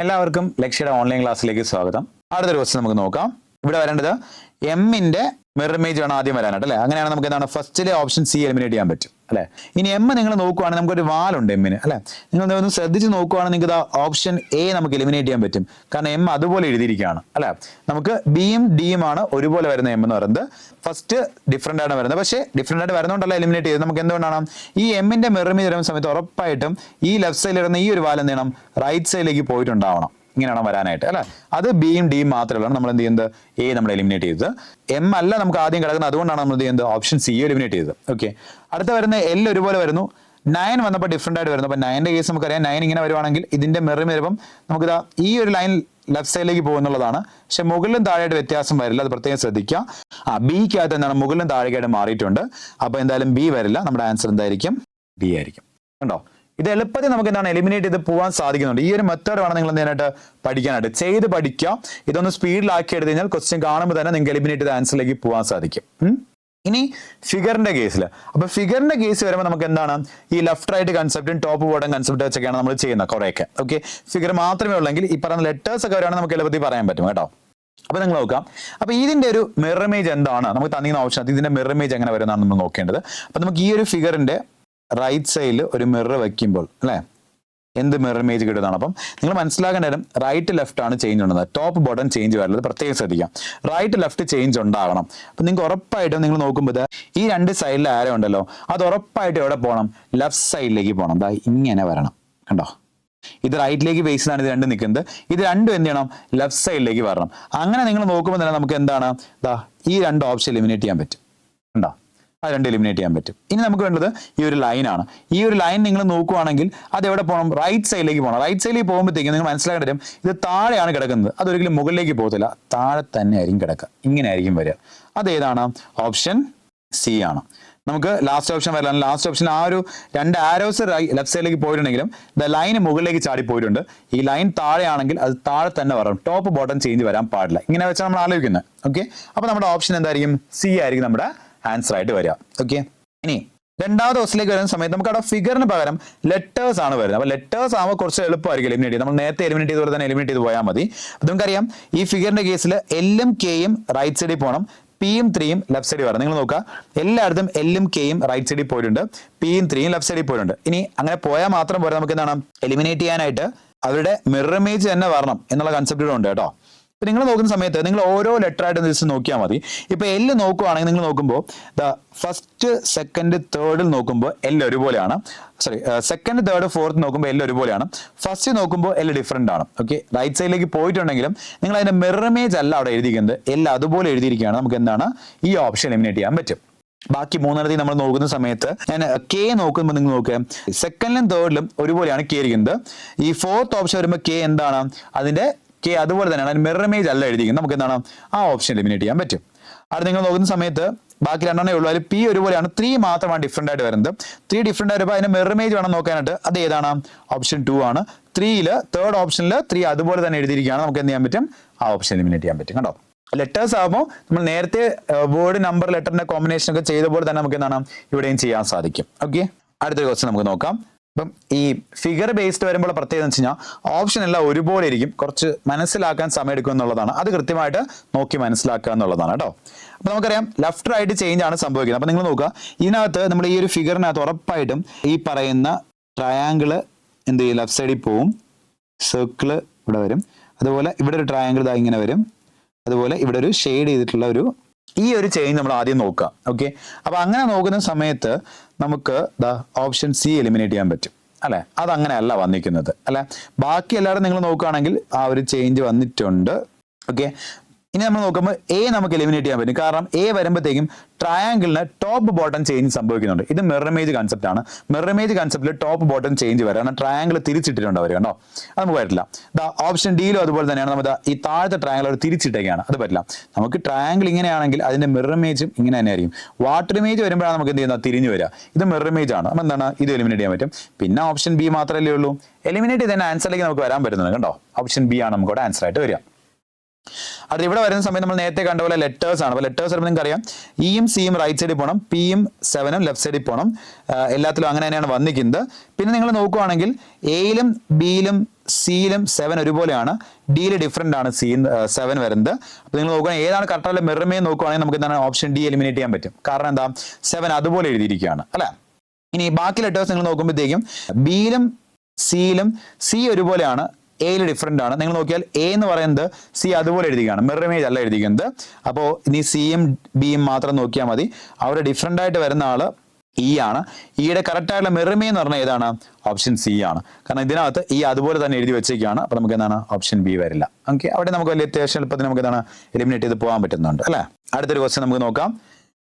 എല്ലാവർക്കും ലക്ഷ്യയുടെ ഓൺലൈൻ ക്ലാസ്സിലേക്ക് സ്വാഗതം. അടുത്തൊരു ക്വസ്റ്റ്യൻ നമുക്ക് നോക്കാം. ഇവിടെ വരേണ്ടത് എമ്മിന്റെ മിറർ ഇമേജ് ആണ് ആദ്യം വരാനായിട്ട് അല്ലെ. അങ്ങനെയാണ് നമുക്ക് എന്താണ് ഫസ്റ്റിലെ ഓപ്ഷൻ സി എലിമിനേറ്റ് ചെയ്യാൻ പറ്റും അല്ലെ. ഇനി എം നിങ്ങൾ നോക്കുവാണെങ്കിൽ നമുക്കൊരു വാലുണ്ട് എമ്മിന് അല്ലെ. നിങ്ങൾ ഒന്ന് ശ്രദ്ധിച്ച് നോക്കുവാണെങ്കിൽ നിങ്ങൾക്ക് ഓപ്ഷൻ എ നമുക്ക് എലിമിനേറ്റ് ചെയ്യാൻ പറ്റും. കാരണം എം അതുപോലെ എഴുതിയിരിക്കുകയാണ് അല്ലെ. നമുക്ക് ബിയും ഡിയും ആണ് ഒരുപോലെ വരുന്ന എം എന്ന് പറയുന്നത്. ഫസ്റ്റ് ഡിഫറെന്റ് ആണ് വരുന്നത്. പക്ഷേ ഡിഫറെന്റ് ആയിട്ട് വരുന്നതുകൊണ്ടല്ല എലിമിനേറ്റ് ചെയ്തത്. നമുക്ക് എന്തുകൊണ്ടാണ് ഈ എമ്മിന്റെ മിറർ ഇമേജ് വരുന്ന സമയത്ത് ഉറപ്പായിട്ടും ഈ ലെഫ്റ്റ് സൈഡിൽ വരുന്ന ഈ ഒരു വാൽ എന്ത് ചെയ്യണം, റൈറ്റ് സൈഡിലേക്ക് പോയിട്ടുണ്ടാവണം. ഇങ്ങനെയാണ് വരാനായിട്ട് അല്ലെ. അത് ബിയും ഡിയും മാത്രമല്ല നമ്മൾ എന്ത് ചെയ്യുന്നത്, എ നമ്മൾ എലിമിനേറ്റ് ചെയ്തത്. എം അല്ല നമുക്ക് ആദ്യം കിടക്കുന്നത്, അതുകൊണ്ടാണ് നമ്മൾ എന്ത് ചെയ്യുന്നത്, ഓപ്ഷൻ സി എലിമിനേറ്റ് ചെയ്തത്. ഓക്കെ, അടുത്ത വരുന്ന എൽ ഒരുപോലെ വരുന്നു. 9 വന്നപ്പോൾ ഡിഫറെന്റ് ആയിട്ട് വരുന്നു. അപ്പോൾ 9ന്റെ കേസ് നമുക്കറിയാം. 9 ഇങ്ങനെ വരുവാണെങ്കിൽ ഇതിന്റെ മിറർ വരുമ്പം നമുക്കിതാ ഈ ഒരു ലൈൻ ലെഫ്റ്റ് സൈഡിലേക്ക് പോകുന്നുള്ളതാണ്. പക്ഷെ മുകളിലും താഴെയായിട്ട് വ്യത്യാസം വരില്ല, അത് പ്രത്യേകം ശ്രദ്ധിക്കുക. ബിക്കകത്ത് എന്താണ് മുകളിലും താഴേക്കായിട്ട് മാറിയിട്ടുണ്ട്. അപ്പോൾ എന്തായാലും ബി വരില്ല. നമ്മുടെ ആൻസർ എന്തായിരിക്കും, ബി ആയിരിക്കും. കണ്ടോ, ഇത് എളുപ്പത്തിൽ നമുക്ക് എന്താണ് എലിമിനേറ്റ് ചെയ്ത് പോകാൻ സാധിക്കുന്നുണ്ട്. ഈ ഒരു മെത്തേഡ് വേണം നിങ്ങൾ എന്തിനായിട്ട് പഠിക്കാനായിട്ട്, ചെയ്ത് പഠിക്കുക. ഇതൊന്ന് സ്പീഡിലാക്കി എടുത്തു കഴിഞ്ഞാൽ ക്വസ്റ്റ്യൻ കാണുമ്പോൾ തന്നെ നിങ്ങൾക്ക് എലിമിനേറ്റ് ചെയ്ത ആൻസറിലേക്ക് പോകാൻ സാധിക്കും. ഇനി ഫിഗറിന്റെ കേസിൽ, അപ്പൊ ഫിഗറിന്റെ കേസ് വരുമ്പോൾ നമുക്ക് എന്താണ് ഈ ലെഫ്റ്റ് റൈറ്റ് കൺസെപ്റ്റും ടോപ്പ് ബോട്ടം കൺസെപ്റ്റ് വെച്ചൊക്കെയാണ് നമ്മൾ ചെയ്യുന്നത് കുറേയൊക്കെ. ഓക്കെ, ഫിഗർ മാത്രമേ ഉള്ളെങ്കിൽ ഈ പറയുന്ന ലെറ്റേഴ്സ് ഒക്കെ വരാണെങ്കിൽ നമുക്ക് എളുപ്പത്തിൽ പറയാൻ പറ്റും കേട്ടോ. അപ്പൊ നിങ്ങൾ നോക്കാം. അപ്പൊ ഇതിന്റെ ഒരു മിറർ ഇമേജ് എന്താണ് നമുക്ക് തന്നിരുന്ന ഓപ്ഷൻ, ഇതിന്റെ മിറർ ഇമേജ് എങ്ങനെ വരുന്നതാണ് നമ്മൾ നോക്കേണ്ടത്. അപ്പൊ നമുക്ക് ഈ ഒരു ഫിഗറിന്റെ റൈറ്റ് സൈഡിൽ ഒരു മിറർ വെക്കുമ്പോൾ അല്ലെ എന്ത് മിറർ ഇമേജ് കിട്ടുന്നതാണ്. അപ്പം നിങ്ങൾ മനസ്സിലാക്കേണ്ട റൈറ്റ് ലെഫ്റ്റ് ആണ് ചേഞ്ച് ഉണ്ടാകുന്നത്, ടോപ്പ് ബോട്ടം ചേഞ്ച് വരുന്നത് പ്രത്യേകം ശ്രദ്ധിക്കാം. റൈറ്റ് ലെഫ്റ്റ് ചേഞ്ച് ഉണ്ടാകണം. അപ്പം നിങ്ങൾക്ക് ഉറപ്പായിട്ടും നിങ്ങൾ നോക്കുമ്പോൾ ഈ രണ്ട് സൈഡിൽ ആരോ ഉണ്ടല്ലോ, അത് ഉറപ്പായിട്ടും എവിടെ പോകണം, ലെഫ്റ്റ് സൈഡിലേക്ക് പോകണം. ദാ ഇങ്ങനെ വരണം. കണ്ടോ, ഇത് റൈറ്റിലേക്ക് ബേസിലാണ് ഇത് രണ്ടും നിൽക്കുന്നത്. ഇത് രണ്ടും എന്ത് ചെയ്യണം, ലെഫ്റ്റ് സൈഡിലേക്ക് വരണം. അങ്ങനെ നിങ്ങൾ നോക്കുമ്പോൾ തന്നെ നമുക്ക് എന്താണ് ദാ ഈ രണ്ട് ഓപ്ഷൻ എലിമിനേറ്റ് ചെയ്യാൻ പറ്റും. കണ്ടോ, അത് രണ്ട് എലിമിനേറ്റ് ചെയ്യാൻ പറ്റും. ഇനി നമുക്ക് വേണ്ടത് ഈ ഒരു ലൈനാണ്. ഈ ഒരു ലൈൻ നിങ്ങൾ നോക്കുവാണെങ്കിൽ അത് എവിടെ പോകണം, റൈറ്റ് സൈഡിലേക്ക് പോകണം. റൈറ്റ് സൈഡിലേക്ക് പോകുമ്പോഴത്തേക്കും നിങ്ങൾ മനസ്സിലാക്കേണ്ട വരും ഇത് താഴെയാണ് കിടക്കുന്നത്. അതൊരിക്കലും മുകളിലേക്ക് പോകത്തില്ല, താഴെ തന്നെ ആയിരിക്കും കിടക്കുക. ഇങ്ങനെ ആയിരിക്കും വരിക. അതേതാണ്, ഓപ്ഷൻ സി ആണ്. നമുക്ക് ലാസ്റ്റ് ഓപ്ഷൻ വരാൻ, ലാസ്റ്റ് ഓപ്ഷൻ ആ ഒരു രണ്ട് ആരോസ് ലെഫ്റ്റ് സൈഡിലേക്ക് പോയിട്ടുണ്ടെങ്കിലും ലൈൻ മുകളിലേക്ക് ചാടി പോയിട്ടുണ്ട്. ഈ ലൈൻ താഴെയാണെങ്കിൽ അത് താഴെ തന്നെ വരണം, ടോപ്പ് ബോട്ടം ചേഞ്ച് വരാൻ പാടില്ല. ഇങ്ങനെ വെച്ചാൽ നമ്മൾ ആലോചിക്കുന്നത്. ഓക്കെ, അപ്പൊ നമ്മുടെ ഓപ്ഷൻ എന്തായിരിക്കും, സി ആയിരിക്കും നമ്മുടെ ആൻസർ ആയിട്ട് വരിക. ഓക്കെ, ഇനി രണ്ടാമത്തെ ക്വസ്റ്റിലേക്ക് വരുന്ന സമയത്ത് നമുക്ക് അവിടെ ഫിഗറിന് പകരം ലെറ്റേഴ്സ് ആണ് വരുന്നത്. അപ്പോൾ ലെറ്റേഴ്സ് ആകുമ്പോൾ കുറച്ച് എളുപ്പമായിരിക്കും എലിമിനേറ്റ് ചെയ്ത്. നമ്മൾ നേരത്തെ എലിമിനേറ്റ് ചെയ്തപോലെ തന്നെ എലിമിനേറ്റ് ചെയ്ത് പോയാൽ മതി. അപ്പം നമുക്കറിയാം ഈ ഫിഗറിന്റെ കേസിൽ എല്ലും കെയും റൈറ്റ് സൈഡിൽ പോകണം, പിയും 3യും ലെഫ്റ്റ് സൈഡിൽ വരണം. നിങ്ങൾ നോക്കുക, എല്ലായിടത്തും എല്ലും കെയും റൈറ്റ് സൈഡിൽ പോയിട്ടുണ്ട്, പിയും 3യും ലെഫ്റ്റ് സൈഡിൽ പോയിട്ടുണ്ട്. ഇനി അങ്ങനെ പോയാൽ മാത്രം പോരാ, നമുക്ക് എന്താണ് എലിമിനേറ്റ് ചെയ്യാനായിട്ട് അവരുടെ മിറർ ഇമേജ് തന്നെ വരണം എന്നുള്ള കൺസെപ്റ്റ് ഉണ്ട് കേട്ടോ. ഇപ്പം നിങ്ങൾ നോക്കുന്ന സമയത്ത് നിങ്ങൾ ഓരോ ലെറ്റർ ആയിട്ട് ജസ്റ്റ് നോക്കിയാൽ മതി. ഇപ്പൊ എല്ല് നോക്കുവാണെങ്കിൽ നിങ്ങൾ നോക്കുമ്പോൾ ഫസ്റ്റ് സെക്കൻഡ് തേർഡിൽ നോക്കുമ്പോൾ എല്ല് ഒരുപോലെയാണ്. സോറി, സെക്കൻഡ് തേർഡ് ഫോർത്ത് നോക്കുമ്പോൾ എല്ല് ഒരുപോലെയാണ്. ഫസ്റ്റ് നോക്കുമ്പോൾ എല്ല് ഡിഫറെന്റ് ആണ്. ഓക്കെ, റൈറ്റ് സൈഡിലേക്ക് പോയിട്ടുണ്ടെങ്കിലും നിങ്ങൾ അതിന്റെ മിറർ ഇമേജ് അല്ല അവിടെ എഴുതിയിരിക്കുന്നത്, എല്ല് അതുപോലെ എഴുതിയിരിക്കുകയാണ്. നമുക്ക് എന്താണ് ഈ ഓപ്ഷൻ എലിമിനേറ്റ് ചെയ്യാൻ പറ്റും. ബാക്കി മൂന്നെണ്ണത്തിൽ നമ്മൾ നോക്കുന്ന സമയത്ത് ഞാൻ കെ നോക്കുമ്പോൾ നിങ്ങൾ നോക്കുക, സെക്കൻഡിലും തേർഡിലും ഒരുപോലെയാണ് കെ ഇരിക്കുന്നത്. ഈ ഫോർത്ത് ഓപ്ഷൻ വരുമ്പോൾ കെ എന്താണ്, അതിന്റെ കെ അതുപോലെ തന്നെയാണ്, മിറർ ഇമേജ് അല്ല എഴുതിയിരിക്കുന്നത്. നമുക്ക് എന്താണ് ആ ഓപ്ഷൻ എലിമിനേറ്റ് ചെയ്യാൻ പറ്റും. അത് നിങ്ങൾ നോക്കുന്ന സമയത്ത് ബാക്കി രണ്ടെണ്ണേ ഉള്ളൂ, അതിൽ പി ഒരുപോലെയാണ്, 3 മാത്രമാണ് ഡിഫറെന്റ് ആയിട്ട് വരുന്നത്. 3 ഡിഫറെന്റ് ആയിട്ട് അതിന്റെ മിറർ ഇമേജ് വേണം നോക്കാനായിട്ട്. അത് ഏതാണ്, ഓപ്ഷൻ 2 ആണ്. 3ല് തേർഡ് ഓപ്ഷനിൽ 3 അതുപോലെ തന്നെ എഴുതിയിരിക്കുകയാണ്. നമുക്ക് എന്ത് ചെയ്യാൻ പറ്റും, ആ ഓപ്ഷൻ എലിമിനേറ്റ് ചെയ്യാൻ പറ്റും. കണ്ടോ, ലെറ്റേഴ്സ് ആകുമ്പോൾ നമ്മൾ നേരത്തെ വേർഡ് നമ്പർ ലെറ്ററിന്റെ കോമ്പിനേഷൻ ഒക്കെ ചെയ്ത പോലെ തന്നെ നമുക്ക് എന്താണ് ഇവിടെയും ചെയ്യാൻ സാധിക്കും. ഓക്കെ, അടുത്തൊരു ക്വസ്റ്റ്യൻ നമുക്ക് നോക്കാം. അപ്പം ഈ ഫിഗർ ബേസ്ഡ് വരുമ്പോൾ പ്രത്യേകത എന്ന് വെച്ച് കഴിഞ്ഞാൽ ഓപ്ഷൻ എല്ലാം ഒരുപോലെ ഇരിക്കും, കുറച്ച് മനസ്സിലാക്കാൻ സമയം എടുക്കും എന്നുള്ളതാണ്. അത് കൃത്യമായിട്ട് നോക്കി മനസ്സിലാക്കുക എന്നുള്ളതാണ് കേട്ടോ. അപ്പൊ നമുക്കറിയാം ലെഫ്റ്റ് റൈറ്റ് ചേഞ്ച് ആണ് സംഭവിക്കുന്നത്. അപ്പൊ നിങ്ങൾ നോക്കുക, ഇതിനകത്ത് നമ്മൾ ഈ ഒരു ഫിഗറിനകത്ത് ഉറപ്പായിട്ടും ഈ പറയുന്ന ട്രയാങ്കിള് എന്ത് ചെയ്യും, ലെഫ്റ്റ് സൈഡിൽ പോവും, സർക്കിള് ഇവിടെ വരും, അതുപോലെ ഇവിടെ ഒരു ട്രയാങ്കിൾ ഇതാ ഇങ്ങനെ വരും, അതുപോലെ ഇവിടെ ഒരു ഷെയ്ഡ് ചെയ്തിട്ടുള്ള ഈ ഒരു ചേഞ്ച് നമ്മൾ ആദ്യം നോക്കുക. ഓക്കെ, അപ്പൊ അങ്ങനെ നോക്കുന്ന സമയത്ത് നമുക്ക് ഓപ്ഷൻ സി എലിമിനേറ്റ് ചെയ്യാൻ പറ്റും അല്ലെ. അതങ്ങനെ അല്ല വന്നിരിക്കുന്നത് അല്ലെ. ബാക്കി എല്ലാവരും നിങ്ങൾ നോക്കുകയാണെങ്കിൽ ആ ഒരു ചേഞ്ച് വന്നിട്ടുണ്ട്. ഓക്കെ, ഇനി നമ്മൾ നോക്കുമ്പോൾ എ നമുക്ക് എലിമിനേറ്റ് ചെയ്യാൻ പറ്റും. കാരണം എ വരുമ്പോഴത്തേക്കും ട്രയാങ്കിളിന് ടോപ്പ് ബോട്ടം ചേഞ്ച് സംഭവിക്കുന്നുണ്ട്. ഇത് മിറർ ഇമേജ് കൺസെപ്റ്റ് ആണ്. മിറർ ഇമേജ് കൺസെപ്റ്റിൽ ടോപ്പ് ബോട്ടം ചേഞ്ച് വരാം, കാരണം ട്രയാങ്കിൾ തിരിച്ചിട്ടിട്ടുണ്ട് അവർ. കണ്ടോ, അത് നമുക്ക് പറ്റില്ല. ഓപ്ഷൻ ഡിയിലും അതുപോലെ തന്നെയാണ്. നമ്മൾ ഈ താഴത്തെ ട്രയാങ്കിൾ അവർ തിരിച്ചിട്ടേക്കാണ്, അത് പറ്റില്ല. നമുക്ക് ട്രയാങ്കിൾ ഇങ്ങനെയാണെങ്കിൽ അതിന്റെ മിറർ ഇമേജും ഇങ്ങനെ തന്നെ ആയിരിക്കും. വാട്ടർ ഇമേജ് വരുമ്പോഴാണ് നമുക്ക് എന്ത് ചെയ്യുന്നത്, തിരിഞ്ഞു വരിക. ഇത് മിറർ ഇമേജ് ആണ്. അപ്പം എന്താണ്, ഇത് എലിമിനേറ്റ് ചെയ്യാൻ പറ്റും. പിന്നെ ഓപ്ഷൻ ബി മാത്രമല്ലേ ഉള്ളൂ. എലിമിനേറ്റ് ചെയ്തതിന്റെ ആൻസറിലേക്ക് നമുക്ക് വരാൻ പറ്റുന്നത്. കണ്ടോ, ഓപ്ഷൻ ബി ആണ് നമുക്കിവിടെ ആൻസർ ആയിട്ട് വരിക. അത് ഇവിടെ വരുന്ന സമയത്ത് നമ്മൾ നേരത്തെ കണ്ട പോലെ ലെറ്റേഴ്സ് ആണ്. അപ്പോൾ ലെറ്റേഴ്സ് വരുമ്പോൾ നിങ്ങൾക്ക് അറിയാം, ഇയും സിയും റൈറ്റ് സൈഡിൽ പോകണം, പിയും 7ഉം ലെഫ്റ്റ് സൈഡിൽ പോകണം. എല്ലാത്തിലും അങ്ങനെ തന്നെയാണ് വന്നിരിക്കുന്നത്. പിന്നെ നിങ്ങൾ നോക്കുവാണെങ്കിൽ എയിലും ബിയിലും സിയിലും 7 ഒരുപോലെയാണ്, ഡിയിൽ ഡിഫറെന്റ് ആണ് സി 7 വരുന്നത്. അപ്പോൾ നിങ്ങൾ നോക്കുകയാണെങ്കിൽ ഏതാണ് കറക്റ്റായിട്ട് മിറർ ഇമേജ് നോക്കുകയാണെങ്കിൽ നമുക്ക് എന്താണ് ഓപ്ഷൻ ഡി എലിമിനേറ്റ് ചെയ്യാൻ പറ്റും. കാരണം എന്താ 7 അതുപോലെ എഴുതിയിരിക്കുകയാണ് അല്ലെ. ഇനി ബാക്കി ലെറ്റേഴ്സ് നിങ്ങൾ നോക്കുമ്പോഴത്തേക്കും ബിയിലും സിയിലും സി ഒരുപോലെയാണ്, എയിൽ ഡിഫറെന്റ് ആണ്. നിങ്ങൾ നോക്കിയാൽ എ എന്ന് പറയുന്നത് സി അതുപോലെ എഴുതിക്കുകയാണ്, മിറർ ഇമേജ് അല്ല എഴുതിക്കുന്നത്. അപ്പോൾ ഇനി സിയും ബിയും മാത്രം നോക്കിയാൽ മതി. അവിടെ ഡിഫറെന്റ് ആയിട്ട് വരുന്ന ആള് ഇ ആണ്. ഇയുടെ കറക്റ്റ് ആയിട്ടുള്ള മിറർ ഇമേജ് എന്ന് പറഞ്ഞാൽ ഏതാണ്? ഓപ്ഷൻ സി ആണ്. കാരണം ഇതിനകത്ത് ഈ അതുപോലെ തന്നെ എഴുതി വെച്ചേക്കാണ്. അപ്പോൾ നമുക്ക് എന്താണ് ഓപ്ഷൻ ബി വരില്ല. ഓക്കെ, അവിടെ നമുക്ക് വലിയ അത്യാവശ്യം എളുപ്പത്തിൽ നമുക്ക് എന്താണ് എലിമിനേറ്റ് ചെയ്ത് പോകാൻ പറ്റുന്നുണ്ട് അല്ലേ. അടുത്തൊരു ക്വസ്റ്റ്യൻ നമുക്ക് നോക്കാം.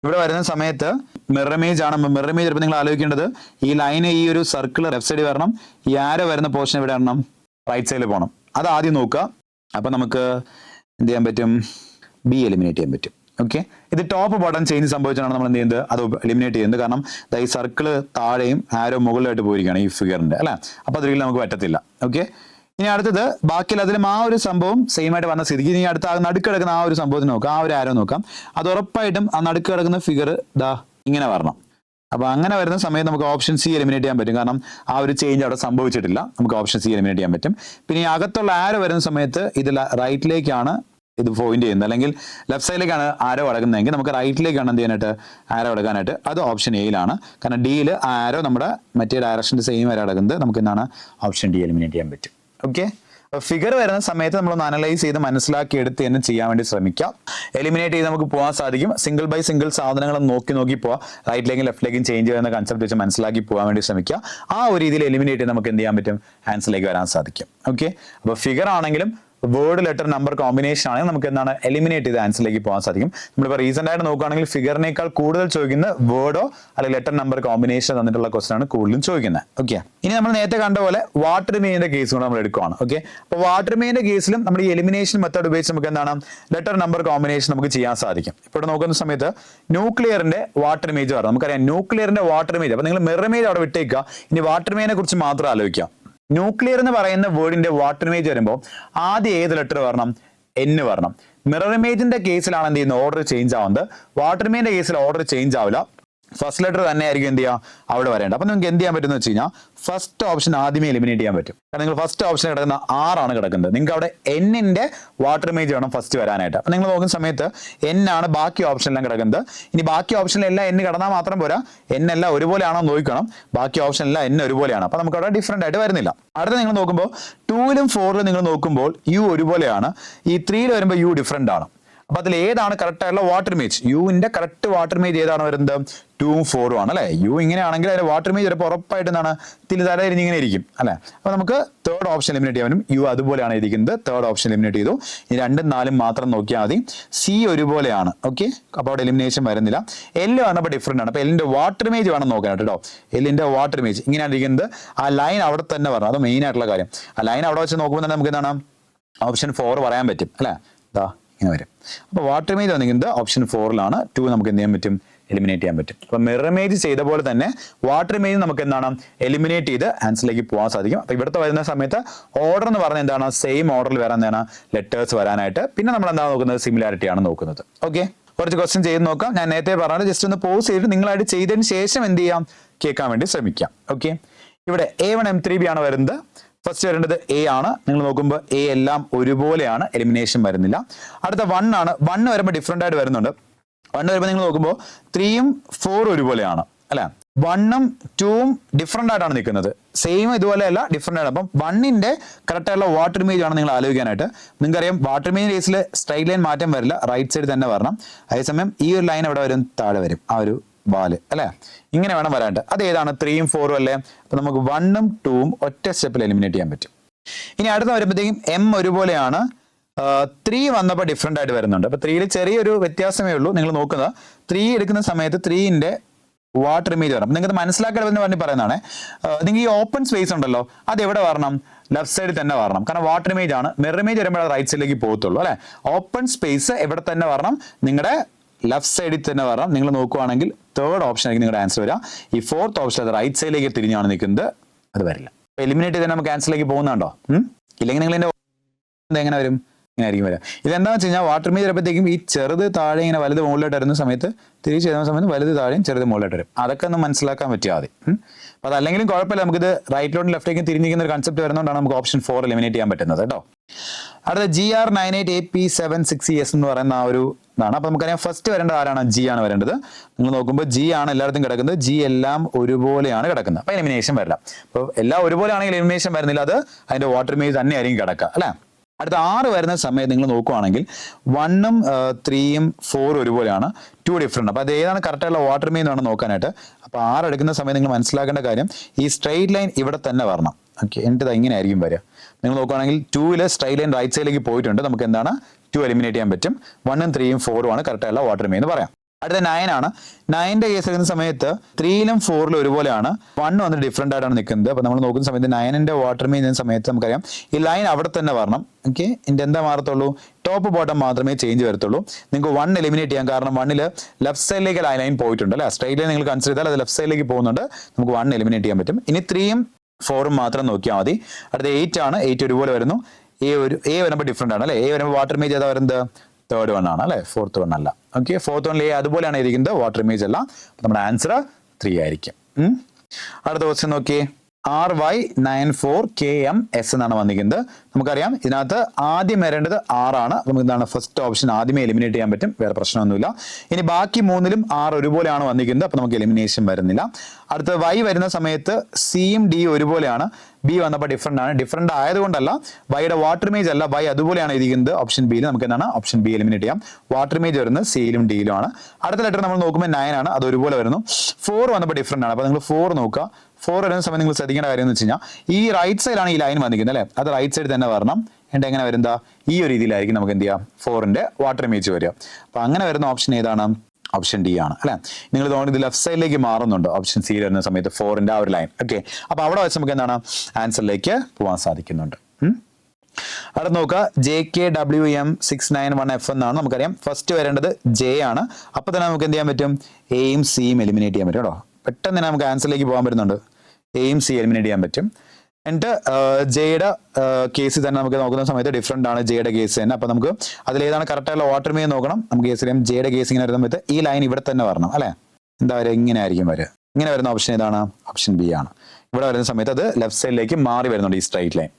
ഇവിടെ വരുന്ന സമയത്ത് മിറർ ഇമേജ് ആണ്. മിറർ ഇമേജ് ചിലപ്പോൾ നിങ്ങൾ ആലോചിക്കേണ്ടത് ഈ ലൈന് ഈ ഒരു സർക്കിൾ ലെഫ്റ്റ് സൈഡിൽ വരണം, ഈ ആരോ വരുന്ന പോർഷൻ ഇവിടെ വരണം, റൈറ്റ് സൈഡിൽ പോകണം. അത് ആദ്യം നോക്കുക. അപ്പം നമുക്ക് എന്ത് ചെയ്യാൻ പറ്റും? ബി എലിമിനേറ്റ് ചെയ്യാൻ പറ്റും. ഓക്കെ, ഇത് ടോപ്പ് ബട്ടൺ ചേഞ്ച് സംഭവിച്ചാണ് നമ്മൾ എന്ത് ചെയ്യുന്നത്? അത് എലിമിനേറ്റ് ചെയ്യുന്നത്. കാരണം ഈ സർക്കിൾ താഴെയും ആരോ മുകളിലായിട്ട് പോയിരിക്കുകയാണ് ഈ ഫിഗറിന്റെ അല്ലേ. അപ്പോൾ അതിൽ നമുക്ക് പറ്റത്തില്ല. ഓക്കെ, ഇനി അടുത്തത് ബാക്കിയിൽ അതിലും ആ ഒരു സംഭവം സെയിം ആയിട്ട് വന്ന സ്ഥിതിക്ക് ഇനി അടുത്ത നടുക്ക് കിടക്കുന്ന ആ ഒരു സംഭവത്തിന് നോക്കാം, ആ ഒരു ആരോ നോക്കാം. അത് ഉറപ്പായിട്ടും ആ നടുക്ക് കിടക്കുന്ന ഫിഗർ ദാ ഇങ്ങനെ വരണം. അപ്പോൾ അങ്ങനെ വരുന്ന സമയത്ത് നമുക്ക് ഓപ്ഷൻ സി എലിമിനേറ്റ് ചെയ്യാൻ പറ്റും. കാരണം ആ ഒരു ചേഞ്ച് അവിടെ സംഭവിച്ചിട്ടില്ല. നമുക്ക് ഓപ്ഷൻ സി എലിമിനേറ്റ് ചെയ്യാൻ പറ്റും. പിന്നെ ഈ അകത്തുള്ള ആരോ വരുന്ന സമയത്ത് ഇത് റൈറ്റിലേക്കാണ് ഇത് പോയിന്റ് ചെയ്യുന്നത്, അല്ലെങ്കിൽ ലെഫ്റ്റ് സൈഡിലേക്കാണ് ആരോ അടങ്ങുന്നതെങ്കിൽ നമുക്ക് റൈറ്റിലേക്കാണ് എന്ത് ചെയ്യാനായിട്ട് ആരോ അടക്കാനായിട്ട്. അത് ഓപ്ഷൻ എയിലാണ്. കാരണം ഡിയിൽ ആ ആരോ നമ്മുടെ മറ്റേ ഡയറക്ഷൻ്റെ സെയിം വരെ അടക്കുന്നത്. നമുക്ക് എന്താണ് ഓപ്ഷൻ ഡി എലിമിനേറ്റ് ചെയ്യാൻ പറ്റും. ഓക്കെ, ഫിഗർ വരുന്ന സമയത്ത് നമ്മളൊന്ന് അനലൈസ് ചെയ്ത് മനസ്സിലാക്കി എടുത്ത് തന്നെ ചെയ്യാൻ വേണ്ടി ശ്രമിക്കാം. എലിമിനേറ്റ് ചെയ്ത് നമുക്ക് പോകാൻ സാധിക്കും. സിംഗിൾ ബൈ സിംഗിൾ സാധനങ്ങൾ നോക്കി പോവാം. റൈറ്റിലേക്കും ലെഫ്റ്റിലേക്കും ചേഞ്ച് ചെയ്യുന്ന കൺസെപ്റ്റ് വെച്ച് മനസ്സിലാക്കി പോകാൻ വേണ്ടി ശ്രമിക്കുക. ആ ഒരു രീതിയിൽ എലിമിനേറ്റ് ചെയ്ത് നമുക്ക് എന്ത് ചെയ്യാൻ പറ്റും? ആൻസറിലേക്ക് വരാൻ സാധിക്കും. ഓക്കെ, അപ്പോൾ ഫിഗർ ആണെങ്കിലും വേർഡ് ലെറ്റർ നമ്പർ കോമ്പിനേഷൻ ആണെങ്കിൽ നമുക്ക് എന്താണ് എലിമിനേറ്റ് ചെയ്ത് ആൻസറിലേക്ക് പോകാൻ സാധിക്കും. നമ്മളിപ്പോൾ റീസെന്റ് ആയിട്ട് നോക്കുകയാണെങ്കിൽ ഫിഗറിനേക്കാൾ കൂടുതൽ ചോദിക്കുന്നത് വേർഡോ അല്ലെങ്കിൽ ലെറ്റർ നമ്പർ കോമ്പിനേഷൻ തന്നിട്ടുള്ള ക്വസ്റ്റൻ ആണ് കൂടുതലും ചോദിക്കുന്നത്. ഓക്കെ, ഇനി നമ്മൾ നേരത്തെ കണ്ട പോലെ വാട്ടർ മെയിൻ്റെ കേസ് കൂടെ നമ്മൾ എടുക്കുകയാണ്. ഓക്കെ, അപ്പോൾ വാട്ടർ മെയിൻ്റെ കേസിലും നമ്മൾ ഈ എലിമിനേഷൻ മെത്തേഡ് ഉപയോഗിച്ച് നമുക്ക് എന്താണ് ലെറ്റർ നമ്പർ കോമ്പിനേഷൻ നമുക്ക് ചെയ്യാൻ സാധിക്കും. ഇപ്പോൾ നോക്കുന്ന സമയത്ത് ന്യൂക്ലിയറിന്റെ വാട്ടർ ഇമേജ് പറഞ്ഞു. നമുക്കറിയാം ന്യൂക്ലിയറിന്റെ വാട്ടർ ഇമേജ്. അപ്പോൾ നിങ്ങൾ മിറർ ഇമേജ് അവിടെ വിട്ടേക്കുക. ഇനി വാട്ടർ ഇമേജിനെ കുറിച്ച് മാത്രം ആലോചിക്കാം. ന്യൂക്ലിയർ എന്ന് പറയുന്ന വേർഡിന്റെ വാട്ടർ ഇമേജ് വരുമ്പോൾ ആദ്യം ഏത് ലെറ്റർ വരണം? എൻ വരണം. മിറർ ഇമേജിന്റെ കേസിലാണ് എന്ത് ചെയ്യുന്നത്? ഓർഡർ ചേഞ്ച് ആവുന്നത്. വാട്ടർ ഇമേജിന്റെ കേസിൽ ഓർഡർ ചേഞ്ച് ആവില്ല. ഫസ്റ്റ് ലെറ്റർ തന്നെ ആയിരിക്കും എന്ത് ചെയ്യുക അവിടെ വരേണ്ടത്. അപ്പൊ നിങ്ങൾക്ക് എന്ത് ചെയ്യാൻ പറ്റുമെന്ന് വെച്ച് കഴിഞ്ഞാൽ ഫസ്റ്റ് ഓപ്ഷൻ ആദ്യമേ എലിമിനേറ്റ് ചെയ്യാൻ പറ്റും. കാരണം നിങ്ങൾ ഫസ്റ്റ് ഓപ്ഷൻ കിടക്കുന്ന ആറാണ് കിടക്കുന്നത്. നിങ്ങൾക്ക് അവിടെ എന്നിന്റെ വാട്ടർ ഇമേജ് വേണം ഫസ്റ്റ് വരാനായിട്ട്. അപ്പൊ നിങ്ങൾ നോക്കുന്ന സമയത്ത് എൻ ആണ് ബാക്കി ഓപ്ഷനിലെല്ലാം കിടക്കുന്നത്. ഇനി ബാക്കി ഓപ്ഷനിലെല്ലാം എൻ കിടന്നാൽ മാത്രം പോരാ, എൻ എല്ലാം ഒരുപോലെയാണോ നോക്കണം. ബാക്കി ഓപ്ഷനിലെല്ലാം എൻ ഒരുപോലെയാണ്. അപ്പൊ നമുക്ക് അവിടെ ഡിഫറെന്റ് ആയിട്ട് വരുന്നില്ല. അടുത്ത നിങ്ങൾ നോക്കുമ്പോൾ 2ലും 4ലും നിങ്ങൾ നോക്കുമ്പോൾ യു ഒരുപോലെയാണ്. ഈ 3ൽ വരുമ്പോൾ യു ഡിഫറെന്റ് ആണ്. അപ്പൊ അതിൽ ഏതാണ് കറക്റ്റ് ആയിട്ടുള്ള വാട്ടർ ഇമേജ്? യുവിന്റെ കറക്റ്റ് വാട്ടർ ഇമേജ് ഏതാണ് വരുന്നത്? 2ഉം 4ഉം ആണ് അല്ലെ. യു ഇങ്ങനെയാണെങ്കിൽ അതിന്റെ വാട്ടർ ഇമേജ് ചിലപ്പോൾ ഉറപ്പായിട്ട് എന്താണ് തലയിരിഞ്ഞ് ഇങ്ങനെ ഇരിക്കും അല്ലെ. അപ്പൊ നമുക്ക് തേർഡ് ഓപ്ഷൻ എലിമിനേറ്റ് ചെയ്യാനും യു അതുപോലെയാണ് ഇരിക്കുന്നത്. തേർഡ് ഓപ്ഷൻ എലിമിനേറ്റ് ചെയ്തു. ഇനി 2ഉം 4ഉം മാത്രം നോക്കിയാൽ മതി. സി ഒരുപോലെയാണ്. ഓക്കെ, അപ്പോൾ അവിടെ എലിമിനേഷൻ വരുന്നില്ല. എല്ല് വന്നപ്പോൾ ഡിഫറെന്റ് ആണ്. അപ്പൊ എല്ലിന്റെ വാട്ടർ ഇമേജ് വേണം നോക്കാനായിട്ട് കേട്ടോ. എല്ലിന്റെ വാട്ടർ ഇമേജ് ഇങ്ങനെയാണ് ഇരിക്കുന്നത്. ആ ലൈൻ അവിടെ തന്നെ പറഞ്ഞു. അത് മെയിൻ ആയിട്ടുള്ള കാര്യം. ആ ലൈൻ അവിടെ വെച്ച് നോക്കുമ്പോൾ തന്നെ നമുക്ക് എന്താണ് ഓപ്ഷൻ 4 പറയാൻ പറ്റും അല്ലെ. ഇതാ ഇങ്ങനെ വരും. അപ്പോൾ വാട്ടർ ഇമേജ് വന്നിരിക്കുന്നത് ഓപ്ഷൻ 4ലാണ്. 2 നമുക്ക് എന്ത് ചെയ്യാൻ പറ്റും? എലിമിനേറ്റ് ചെയ്യാൻ പറ്റും. അപ്പോൾ മിറർ ഇമേജ് ചെയ്ത പോലെ തന്നെ വാട്ടർ ഇമേജ് നമുക്ക് എന്താണ് എലിമിനേറ്റ് ചെയ്ത് ആൻസറിലേക്ക് പോകാൻ സാധിക്കും. അപ്പോൾ ഇവിടുത്തെ വരുന്ന സമയത്ത് ഓർഡർ എന്ന് പറഞ്ഞാൽ എന്താണ് സെയിം ഓർഡറിൽ വരാൻ എന്താണ് ലെറ്റേഴ്സ് വരാനായിട്ട്. പിന്നെ നമ്മൾ എന്താണ് നോക്കുന്നത്? സിമിലാരിറ്റി ആണ് നോക്കുന്നത്. ഓക്കെ, കുറച്ച് ക്വസ്റ്റ്യൻ ചെയ്ത് നോക്കാം. ഞാൻ നേരത്തെ പറഞ്ഞത് ജസ്റ്റ് ഒന്ന് പോസ് ചെയ്തിട്ട് നിങ്ങളായിട്ട് ചെയ്തതിന് ശേഷം എന്ത് ചെയ്യാം? കേൾക്കാൻ വേണ്ടി ശ്രമിക്കാം. ഓക്കെ, ഇവിടെ A1 M3B ആണ് വരുന്നത്. ഫസ്റ്റ് വരേണ്ടത് എ ആണ്. നിങ്ങൾ നോക്കുമ്പോൾ എ എല്ലാം ഒരുപോലെയാണ്, എലിമിനേഷൻ വരുന്നില്ല. അടുത്ത 1 ആണ്. 1 വരുമ്പോൾ ഡിഫറെന്റ് ആയിട്ട് വരുന്നുണ്ട്. 1 വരുമ്പോൾ നിങ്ങൾ നോക്കുമ്പോൾ 3ഉം 4ഉം ഒരുപോലെയാണ് അല്ലെ. 1ഉം 2ഉം ഡിഫറെന്റ് ആയിട്ടാണ് നിൽക്കുന്നത്. സെയിം ഇതുപോലെയല്ല, ഡിഫറെന്റ് ആണ്. അപ്പം 1ന്റെ കറക്റ്റ് ആയിട്ടുള്ള വാട്ടർ ഇമേജ് ആണ് നിങ്ങൾ ആലോചിക്കാനായിട്ട്. നിങ്ങൾക്കറിയാം വാട്ടർ ഇമേജ് കേസിൽ സ്ട്രൈറ്റ് ലൈൻ മാറ്റം വരില്ല, റൈറ്റ് സൈഡ് തന്നെ വരണം. അതേസമയം ഈ ഒരു ലൈൻ എവിടെ വരും? താഴെ വരും. ആ ഒരു വാല് അല്ലെ. ഇങ്ങനെ വേണം വരാണ്ട്. അത് ഏതാണ്? 3ഉം 4ഉം അല്ലേ. അപ്പൊ നമുക്ക് 1ഉം 2ഉം ഒറ്റ സ്റ്റെപ്പിൽ എലിമിനേറ്റ് ചെയ്യാൻ പറ്റും. ഇനി അടുത്ത വരുമ്പോഴത്തേക്കും എം ഒരുപോലെയാണ്. 3 വന്നപ്പോൾ ഡിഫറെന്റ് ആയിട്ട് വരുന്നുണ്ട്. അപ്പൊ 3ൽ ചെറിയൊരു വ്യത്യാസമേ ഉള്ളൂ. നിങ്ങൾ നോക്കുന്നത് 3 എടുക്കുന്ന സമയത്ത് 3ന്റെ വാട്ടർ ഇമേജ് വരണം. നിങ്ങൾക്ക് മനസ്സിലാക്കണമെന്ന് പറഞ്ഞ് പറയുന്നതാണ്. നിങ്ങൾ ഈ ഓപ്പൺ സ്പേസ് ഉണ്ടല്ലോ, അത് എവിടെ വരണം? ലെഫ്റ്റ് സൈഡിൽ തന്നെ വരണം. കാരണം വാട്ടർ ഇമേജ് ആണ്. മിറർ ഇമേജ് വരുമ്പോൾ അത് റൈറ്റ് സൈഡിലേക്ക് പോകത്തുള്ളൂ അല്ലെ. ഓപ്പൺ സ്പേസ് എവിടെ തന്നെ വരണം? നിങ്ങളുടെ ലെഫ്റ്റ് സൈഡിൽ തന്നെ വരണം. നിങ്ങൾ നോക്കുവാണെങ്കിൽ തേർഡ് ഓപ്ഷൻ ആയിരിക്കും നിങ്ങളുടെ ആൻസർ വരിക. ഈ ഫോർത്ത് ഓപ്ഷൻ അത് റൈറ്റ് സൈഡിലേക്ക് തിരിഞ്ഞാണ് നിൽക്കുന്നത്, അത് വരില്ല. എലിമിനേറ്റ് ചെയ്താൽ നമുക്ക് ആൻസറിലേക്ക് പോകുന്നുണ്ടോ? ഇല്ലെങ്കിൽ നിങ്ങൾ എങ്ങനെ വരും? ഇങ്ങനെ ആയിരിക്കും വരിക. ഇതെന്താണെന്ന് വെച്ച് കഴിഞ്ഞാൽ വാട്ടർ മീറ്റർ വരുമ്പോഴത്തേക്കും ഈ ചെറുത് താഴെ ഇങ്ങനെ വലുത് മുകളിലോട്ട് വരുന്ന സമയത്ത് തിരിച്ച് വരുന്ന സമയത്ത് വലുത് താഴെയും ചെറുത് മുകളിലോട്ട് വരും. അതൊക്കെ ഒന്ന് മനസ്സിലാക്കാൻ പറ്റിയാൽ മതി. അപ്പോൾ അതല്ലെങ്കിലും കുഴപ്പമില്ല, നമുക്കിത് റൈറ്റിലോട്ടും ലെഫ്റ്റിലേക്കും തിരിഞ്ഞിരിക്കുന്ന ഒരു കൺസെപ്റ്റ് വരുന്നതുകൊണ്ടാണ് നമുക്ക് ഓപ്ഷൻ 4 എലിമിനേറ്റ് ചെയ്യാൻ പറ്റുന്നത് കേട്ടോ. അടുത്ത GR98AP76ES എന്ന് പറയുന്ന ആ ഒരു ഇതാണ്. അപ്പോൾ നമുക്കറിയാം ഫസ്റ്റ് വരേണ്ടത് ആരാണ്? ജി ആണ് വരേണ്ടത്. നിങ്ങൾ നോക്കുമ്പോൾ ജി ആണ് എല്ലായിടത്തും കിടക്കുന്നത്. ജി എല്ലാം ഒരുപോലെയാണ് കിടക്കുന്നത്. അപ്പോൾ എലിമിനേഷൻ വരില്ല. അപ്പോൾ എല്ലാം ഒരുപോലെ ആണെങ്കിൽ എലിമിനേഷൻ വരുന്നില്ല, അത് അതിന്റെ വാട്ടർ ഇമേജ് തന്നെ ആയിരിക്കും കിടക്കുക അല്ലേ. അടുത്ത 6 വരുന്ന സമയത്ത് നിങ്ങൾ നോക്കുവാണെങ്കിൽ 1ഉം 3ഉം 4 ഒരുപോലെയാണ്, 2 ഡിഫറെന്റ്. അപ്പോൾ അത് ഏതാണ് കറക്റ്റായിട്ടുള്ള വാട്ടർ ഇമേജ് വേണം നോക്കാനായിട്ട്. അപ്പോൾ 6 എടുക്കുന്ന സമയത്ത് നിങ്ങൾ മനസ്സിലാക്കേണ്ട കാര്യം ഈ സ്ട്രെയിറ്റ് ലൈൻ ഇവിടെ തന്നെ വരണം. ഓക്കെ, എന്നിട്ട് ഇങ്ങനെ ആയിരിക്കും വരിക. നിങ്ങൾ നോക്കുകയാണെങ്കിൽ 2ൽ സ്ട്രെയിറ്റ് ലൈൻ റൈറ്റ് സൈഡിലേക്ക് പോയിട്ടുണ്ട്. നമുക്ക് എന്താണ് 2 എലിമിനേറ്റ് ചെയ്യാൻ പറ്റും. 1ഉം 3ഉം 4ഉം ആണ് കറക്റ്റായിട്ടുള്ള വാട്ടർ ഇമേജ് എന്ന് പറയാം. അടുത്ത 9 ആണ്. 9ന്റെ കേസ് എടുക്കുന്ന സമയത്ത് 3ലും 4ലും ഒരുപോലെയാണ്, 1 വന്നിട്ട് ഡിഫറെന്റ് ആയിട്ടാണ് നിൽക്കുന്നത്. അപ്പോൾ നമ്മൾ നോക്കുന്ന സമയത്ത് 9ന്റെ വാട്ടർ മീൻ ചെയ്യുന്ന സമയത്ത് നമുക്കറിയാം ഈ ലൈൻ അവിടെ തന്നെ വരണം. ഓക്കെ, ഇതിന്റെ എന്താ മാറത്തുള്ളൂ? ടോപ്പ് ബോട്ടം മാത്രമേ ചേഞ്ച് വരത്തുള്ളൂ. നിങ്ങൾക്ക് 1 എലിമിനേറ്റ് ചെയ്യാം, കാരണം 1ൽ ലെഫ്റ്റ് സൈഡിലേക്ക് ലൈൻ പോയിട്ടുണ്ട് അല്ലേ. സ്ട്രൈറ്റ് ലൈൻ നിങ്ങൾ കൺസിഡർ ചെയ്താൽ അത് ലെഫ്റ്റ് സൈഡിലേക്ക് പോകുന്നുണ്ട്. നമുക്ക് 1 എലിമിനേറ്റ് ചെയ്യാൻ പറ്റും. ഇനി 3ഉം 4ഉം മാത്രം നോക്കിയാൽ മതി. അടുത്ത 8 ആണ്. 8 ഒരുപോലെ വരുന്നു. എ വരുമ്പോൾ ഡിഫറെന്റ് ആണ് അല്ലേ. എ വരുമ്പോൾ വാട്ടർ ഇമേജ് ഏതാ വരുന്നത്? 3rd 1 ആണ് അല്ലെ, 4th 1 അല്ല. ഓക്കെ, 4th 1 അതുപോലെയാണ് ഇരിക്കുന്നത്, വാട്ടർ ഇമേജ് അല്ല. നമ്മുടെ ആൻസർ 3 ആയിരിക്കും. അടുത്ത ക്വസ്റ്റ്യൻ നോക്കിയേ. RY94KMS എന്നാണ് വന്നിരിക്കുന്നത്. നമുക്കറിയാം ഇതിനകത്ത് ആദ്യം വരേണ്ടത് 6 ആണ്. നമുക്ക് എന്താണ് ഫസ്റ്റ് ഓപ്ഷൻ ആദ്യമേ എലിമിനേറ്റ് ചെയ്യാൻ പറ്റും, വേറെ പ്രശ്നമൊന്നുമില്ല. ഇനി ബാക്കി 3ലും 6 ഒരുപോലെയാണ് വന്നിരിക്കുന്നത്, അപ്പോൾ നമുക്ക് എലിമിനേഷൻ വരുന്നില്ല. അടുത്ത Y വരുന്ന സമയത്ത് സിയും ഡിയും ഒരുപോലെയാണ്, ബി വന്നപ്പോൾ ഡിഫറെന്റ് ആണ്. ഡിഫറെന്റ് ആയതുകൊണ്ടല്ല, വൈയുടെ വാട്ടർ ഇമേജ് അല്ല, വൈ അതുപോലെയാണ് ഇരിക്കുന്നത്. ഓപ്ഷൻ ബിയിൽ നമുക്ക് എന്താണ് ഓപ്ഷൻ ബി എലിമിനേറ്റ് ചെയ്യാം. വാട്ടർ ഇമേജ് വരുന്നത് സിയിലും ഡിയിലും ആണ്. അടുത്ത ലെറ്റർ നമ്മൾ നോക്കുമ്പോൾ 9 ആണ്, അത് ഒരുപോലെ വരുന്നു. 4 വന്നപ്പോൾ ഡിഫറെന്റ് ആണ്. അപ്പോൾ നിങ്ങൾ 4 നോക്കുക. 4 വരുന്ന സമയത്ത് നിങ്ങൾ ശ്രദ്ധിക്കേണ്ട കാര്യം എന്ന് വെച്ച് കഴിഞ്ഞാൽ ഈ റൈറ്റ് സൈഡാണ് ഈ ലൈൻ വന്നിരിക്കുന്നത് അല്ലേ, അത് റൈറ്റ് സൈഡ് തന്നെ വരണം. എന്നിട്ട് എങ്ങനെ വരുന്ന ഈ ഒരു രീതിയിലായിരിക്കും നമുക്ക് എന്ത് ചെയ്യാം 4ന്റെ വാട്ടർ ഇമേജ് വരിക. അപ്പോൾ അങ്ങനെ വരുന്ന ഓപ്ഷൻ ഏതാണ്? ഓപ്ഷൻ ഡി ആണ് അല്ലെ. നിങ്ങൾ തോന്നുന്നത് ലെഫ്റ്റ് സൈഡിലേക്ക് മാറുന്നുണ്ട് ഓപ്ഷൻ സി വരുന്ന സമയത്ത് 4ന്റെ ആ ഒരു ലൈൻ. ഓക്കെ, അപ്പൊ അവിടെ വെച്ച് നമുക്ക് എന്താണ് ആൻസറിലേക്ക് പോകാൻ സാധിക്കുന്നുണ്ട്. അവിടെ നോക്കുക, JKWM691F എന്നാണ്. നമുക്കറിയാം ഫസ്റ്റ് വരേണ്ടത് ജെ ആണ്. അപ്പൊ തന്നെ നമുക്ക് എന്ത് ചെയ്യാൻ പറ്റും? എയും സിയും എലിമിനേറ്റ് ചെയ്യാൻ പറ്റും കേട്ടോ. പെട്ടെന്ന് തന്നെ നമുക്ക് ആൻസറിലേക്ക് പോകാൻ പറ്റുന്നുണ്ട്. എയും സി എലിമിനേറ്റ് ചെയ്യാൻ പറ്റും. എന്നിട്ട് ജെയുടെ കേസ് തന്നെ നമുക്ക് നോക്കുന്ന സമയത്ത് ഡിഫറെന്റ് ആണ് ജെയുടെ കേസ് തന്നെ. അപ്പൊ നമുക്ക് അതിലേതാണ് കറക്റ്റായിട്ടുള്ള വാട്ടർ മീൻ നോക്കണം. നമുക്ക് കേസ് അറിയാം ജെയുടെ കേസ് ഇങ്ങനെ വരുന്ന സമയത്ത് ഈ ലൈൻ ഇവിടെ തന്നെ വരണം അല്ലെ. എന്താ വരിക? ഇങ്ങനെ ആയിരിക്കും വരിക. ഇങ്ങനെ വരുന്ന ഓപ്ഷൻ ഏതാണ്? ഓപ്ഷൻ ബി ആണ്. ഇവിടെ വരുന്ന സമയത്ത് അത് ലെഫ്റ്റ് സൈഡിലേക്ക് മാറി വരുന്നുണ്ട് ഈ സ്ട്രൈറ്റ് ലൈൻ.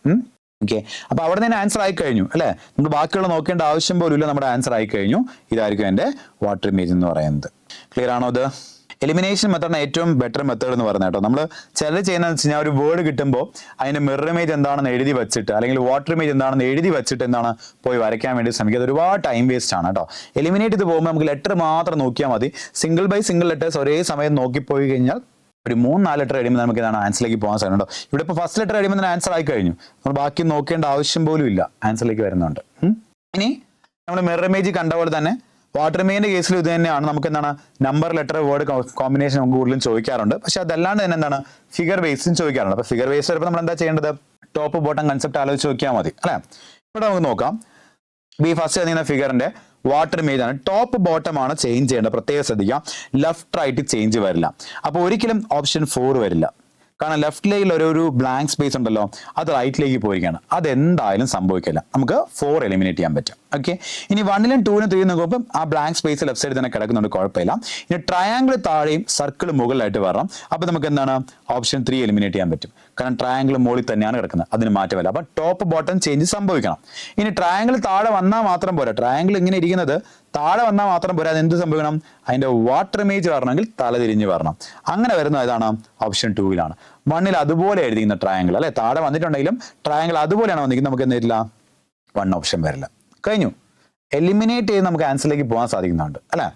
ഓക്കെ, അപ്പൊ അവിടെ തന്നെ ആൻസർ ആയി കഴിഞ്ഞു അല്ലെ. നമ്മൾ ബാക്കിയുള്ള നോക്കേണ്ട ആവശ്യം പോലും ഇല്ല, നമ്മുടെ ആൻസർ ആയി കഴിഞ്ഞു. ഇതായിരിക്കും എന്റെ വാട്ടർ ഇമേജ് എന്ന് പറയുന്നത്. ക്ലിയർ ആണോ? ഇത് എലിമിനേഷൻ മെത്തേഡാണ് ഏറ്റവും ബെറ്റർ മെത്തേഡ് എന്ന് പറയുന്നത് കേട്ടോ. നമ്മൾ ചിലർ ചെയ്യുന്നതെന്ന് വെച്ച് കഴിഞ്ഞാൽ ഒരു വേർഡ് കിട്ടുമ്പോൾ അതിന്റെ മിറർ ഇമേജ് എന്താണെന്ന് എഴുതി വെച്ചിട്ട് അല്ലെങ്കിൽ വാട്ടർ ഇമേജ് എന്താണെന്ന് എഴുതി വെച്ചിട്ട് എന്താണ് പോയി വരയ്ക്കാൻ വേണ്ടി ശ്രമിക്കുക. അത് ഒരുപാട് ടൈം വേസ്റ്റ് ആണ് കേട്ടോ. എലിമിനേറ്റ് ചെയ്ത് പോകുമ്പോൾ നമുക്ക് ലെറ്റർ മാത്രം നോക്കിയാൽ മതി. സിംഗിൾ ബൈ സിംഗിൾ ലെറ്റേഴ്സ് ഒരേ സമയം നോക്കിപ്പോയി കഴിഞ്ഞാൽ ഒരു 3-4 ലെറ്റർ കഴിയുമ്പോൾ നമുക്ക് ഇതാണ് ആൻസറിലേക്ക് പോകാൻ സാധിക്കുന്നുണ്ടോ. ഇവിടെ ഇപ്പോൾ ഫസ്റ്റ് ലെറ്റർ കഴിയുമ്പോൾ തന്നെ ആൻസർ ആയി കഴിഞ്ഞു. നമ്മൾ ബാക്കി നോക്കേണ്ട ആവശ്യം പോലും ഇല്ല, ആൻസറിലേക്ക് വരുന്നുണ്ട്. ഇനി നമ്മൾ മിറർ ഇമേജ് കണ്ട പോലെ തന്നെ വാട്ടർ ഇമേജിന്റെ കേസിൽ ഇത് തന്നെയാണ്. നമുക്ക് എന്താണ് നമ്പർ ലെറ്റർ വേർഡ് കോമ്പിനേഷൻ നമുക്ക് കൂടുതലും ചോദിക്കാറുണ്ട്. പക്ഷെ അതല്ലാണ്ട് തന്നെ എന്താണ് ഫിഗർ ബേസും ചോദിക്കാറുണ്ട്. അപ്പൊ ഫിഗർ ബേസ് വരുമ്പോൾ നമ്മൾ എന്താ ചെയ്യേണ്ടത്? ടോപ്പ് ബോട്ടം കൺസെപ്റ്റ് ആലോചിച്ച് നോക്കിയാൽ മതി അല്ലെ. ഇവിടെ നമുക്ക് നോക്കാം. ഈ ഫസ്റ്റ് തന്നിരുന്ന ഫിഗറിന്റെ വാട്ടർ ഇമേജ് ആണ്. ടോപ്പ് ബോട്ടം ആണ് ചേഞ്ച് ചെയ്യേണ്ടത്, പ്രത്യേകം ശ്രദ്ധിക്കാം. ലെഫ്റ്റ് റൈറ്റ് ചേഞ്ച് വരില്ല. അപ്പൊ ഒരിക്കലും ഓപ്ഷൻ 4 വരില്ല. കാരണം ലെഫ്റ്റിലേക്ക് ഒരു ബ്ലാങ്ക് സ്പേസ് ഉണ്ടല്ലോ, അത് റൈറ്റിലേക്ക് പോയിരിക്കുകയാണ്. അതെന്തായാലും സംഭവിക്കില്ല. നമുക്ക് 4 എലിമിനേറ്റ് ചെയ്യാൻ പറ്റും. ഓക്കെ, ഇനി 1ലും 2ലും 3ലും നോക്കുമ്പോൾ ആ ബ്ലാങ്ക് സ്പേസ് ലെഫ്റ്റ് സൈഡിൽ തന്നെ കിടക്കുന്നുണ്ട്, കുഴപ്പമില്ല. ഇനി ട്രയാങ്കിൾ താഴെയും സർക്കിൾ മുകളിലായിട്ട് വരണം. അപ്പൊ നമുക്ക് എന്താണ് ഓപ്ഷൻ 3 എലിമിനേറ്റ് ചെയ്യാൻ പറ്റും. കാരണം ട്രയാങ്കിൾ മുകളിൽ തന്നെയാണ് കിടക്കുന്നത്, അതിന് മാറ്റമല്ല. അപ്പൊ ടോപ്പ് ബോട്ടം ചേഞ്ച് സംഭവിക്കണം. ഇനി ട്രയാങ്കിൾ താഴെ വന്നാൽ മാത്രം പോരാ. ട്രയാങ്കിൾ ഇങ്ങനെ ഇരിക്കുന്നത് താഴെ വന്നാൽ മാത്രം പോരാ. അത് എന്ത് സംഭവിക്കണം? അതിന്റെ വാട്ടർ ഇമേജ് വരണമെങ്കിൽ തലതിരിഞ്ഞ് വരണം. അങ്ങനെ വരുന്നത് ഏതാണ്? ഓപ്ഷൻ 2ലാണ്. 1ൽ അതുപോലെ എഴുതിക്കുന്ന ട്രയാങ്കിൾ അല്ലെ, താഴെ വന്നിട്ടുണ്ടെങ്കിലും ട്രയാങ്കിൾ അതുപോലെയാണ് വന്നിരിക്കുന്നത്. നമുക്ക് എന്ത് വരില്ല? 1 ഓപ്ഷൻ വരില്ല. കഴിഞ്ഞു. എലിമിനേറ്റ് ചെയ്ത് നമുക്ക് ആൻസറിലേക്ക് പോകാൻ സാധിക്കുന്നുണ്ട് അല്ലെ.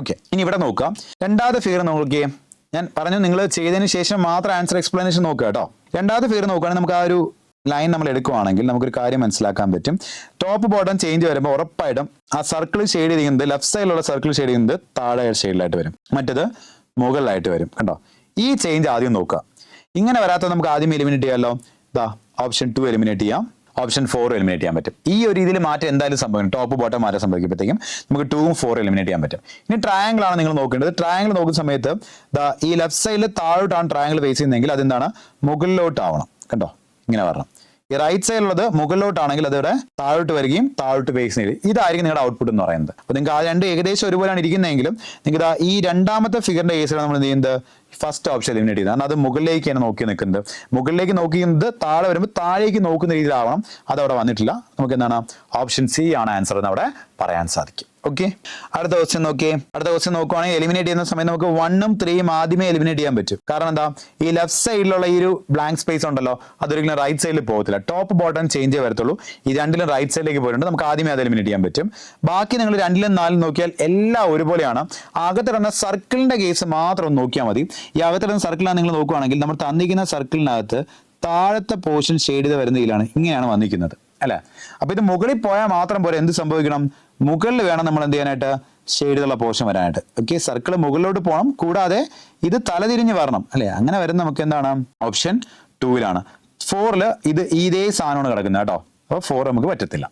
ഓക്കെ, ഇനി ഇവിടെ നോക്കാം. രണ്ടാമത്തെ ഫിഗർ നോക്കിയേ. ഞാൻ പറഞ്ഞു നിങ്ങൾ ചെയ്തതിന് ശേഷം മാത്രം ആൻസർ എക്സ്പ്ലനേഷൻ നോക്കുക കേട്ടോ. രണ്ടാമത്തെ ഫിഗർ നോക്കുകയാണെങ്കിൽ നമുക്ക് ആ ഒരു ലൈൻ നമ്മൾ എടുക്കുവാണെങ്കിൽ നമുക്കൊരു കാര്യം മനസ്സിലാക്കാൻ പറ്റും. ടോപ്പ് ബോട്ടം ചേഞ്ച് വരുമ്പോൾ ഉറപ്പായിട്ടും ആ സർക്കിൾ ഷെയ്ഡ് ചെയ്യുന്നത്, ലെഫ്റ്റ് സൈഡിലുള്ള സർക്കിൾ ഷെയ്ഡ് ചെയ്യുന്നത് താഴെ ഷെയ്ഡിലായിട്ട് വരും, മറ്റത് മുകളിലായിട്ട് വരും. കണ്ടോ? ഈ ചേഞ്ച് ആദ്യം നോക്കുക. ഇങ്ങനെ വരാത്ത നമുക്ക് ആദ്യം എലിമിനേറ്റ് ചെയ്യാമല്ലോ. ഇതാ ഓപ്ഷൻ 2 എലിമിനേറ്റ് ചെയ്യാം, ഓപ്ഷൻ 4 എലിമിനേറ്റ് ചെയ്യാൻ പറ്റും. ഈ ഒരു രീതിയിൽ മാറ്റം എന്തായാലും സംഭവിക്കും. ടോപ്പ് ബോട്ടം മാറ്റം സംഭവിക്കുമ്പോഴത്തേക്കും നമുക്ക് 2ഉം 4 എലിമിനേറ്റ് ചെയ്യാൻ പറ്റും. ഇനി ട്രയാങ്കിൾ ആണ് നിങ്ങൾ നോക്കേണ്ടത്. ട്രയാങ്കിൾ നോക്കുന്ന സമയത്ത് ഈ ലെഫ്റ്റ് സൈഡിൽ താഴോട്ടാണ് ട്രയാങ്കിൾ ഫേസ് ചെയ്യുന്നതെങ്കിൽ അതെന്താണ്? മുകളിലോട്ടാവണം. കണ്ടോ? ഇങ്ങനെ വരണം. ഈ റൈറ്റ് സൈഡിലുള്ളത് മുകളിലോട്ടാണെങ്കിൽ അതിവിടെ താഴോട്ട് വരികയും താഴോട്ട് ഫേസ് ചെയ്യും. ഇതായിരിക്കും നിങ്ങളുടെ ഔട്ട്പുട്ട് എന്ന് പറയുന്നത്. അപ്പോൾ നിങ്ങൾക്ക് ആ രണ്ട് ഏകദേശം ഒരുപോലെയാണ് ഇരിക്കുന്നതെങ്കിലും നിങ്ങൾക്ക് ഈ രണ്ടാമത്തെ ഫിഗറിന്റെ കേസിലാണ് നമ്മൾ എന്ത് ചെയ്യുന്നത്, ഫസ്റ്റ് ഓപ്ഷൻ എലിമിനേറ്റ് ചെയ്യുന്നത്. കാരണം അത് മുകളിലേക്കാണ് നോക്കി നിൽക്കുന്നത്. മുകളിലേക്ക് നോക്കിക്കുന്നത് താഴെ വരുമ്പോൾ താഴേക്ക് നോക്കുന്ന രീതിയിലാവണം. അതവിടെ വന്നിട്ടില്ല. നമുക്ക് എന്താണ് ഓപ്ഷൻ സി ആണ് ആൻസർ എന്ന് അവിടെ പറയാൻ സാധിക്കും. ഓക്കെ, അടുത്ത ക്വസ്റ്റ്യൻ നോക്കിയേ. അടുത്ത ക്വസ്റ്റ്യൻ നോക്കുവാണെങ്കിൽ എലിമിനേറ്റ് ചെയ്യുന്ന സമയത്ത് നമുക്ക് 1ഉം 3ഉം ആദ്യമേ എലിമിനേറ്റ് ചെയ്യാൻ പറ്റും. കാരണം എന്താ, ഈ ലെഫ്റ്റ് സൈഡിലുള്ള ഈ ഒരു ബ്ലാങ്ക് സ്പേസ് ഉണ്ടല്ലോ, അതൊരിക്കലും റൈറ്റ് സൈഡിൽ പോകത്തില്ല. ടോപ്പ് ബോട്ടം ചേഞ്ച് വരത്തുള്ളൂ. ഈ രണ്ടിലും റൈറ്റ് സൈഡിലേക്ക് പോയിട്ടുണ്ട്. നമുക്ക് ആദ്യമേ അത് എലിമിനേറ്റ് ചെയ്യാൻ പറ്റും. ബാക്കി നിങ്ങൾ 2ലും 4ലും നോക്കിയാൽ എല്ലാം ഒരുപോലെയാണ്. അകത്തിടുന്ന സർക്കിളിന്റെ കേസ് മാത്രം നോക്കിയാൽ മതി. ഈ അകത്തിടുന്ന സർക്കിളാണ് നിങ്ങൾ നോക്കുകയാണെങ്കിൽ നമ്മൾ തന്നിരിക്കുന്ന സർക്കിളിനകത്ത് താഴത്തെ പോർഷൻ ഷെയ്ഡ് ചെയ്ത് വരുന്ന ഇതിലാണ് ഇങ്ങനെയാണ് വന്നിരിക്കുന്നത് അല്ലെ. അപ്പൊ ഇത് മുകളിൽ പോയാൽ മാത്രം പോലെ എന്ത് സംഭവിക്കണം, മുകളിൽ വേണം നമ്മൾ എന്ത് ചെയ്യാനായിട്ട്, ഷെയ്ഡ് ചെയ്തുള്ള പോർഷൻ വരാനായിട്ട്. ഓക്കെ, സർക്കിൾ മുകളിലോട്ട് പോകണം, കൂടാതെ ഇത് തലതിരിഞ്ഞ് വരണം അല്ലെ. അങ്ങനെ വരുന്ന നമുക്ക് എന്താണ് ഓപ്ഷൻ 2ലാണ്. 4ല് ഇതേ സാധനമാണ് കിടക്കുന്നത് കേട്ടോ. അപ്പോൾ 4 നമുക്ക് പറ്റത്തില്ല.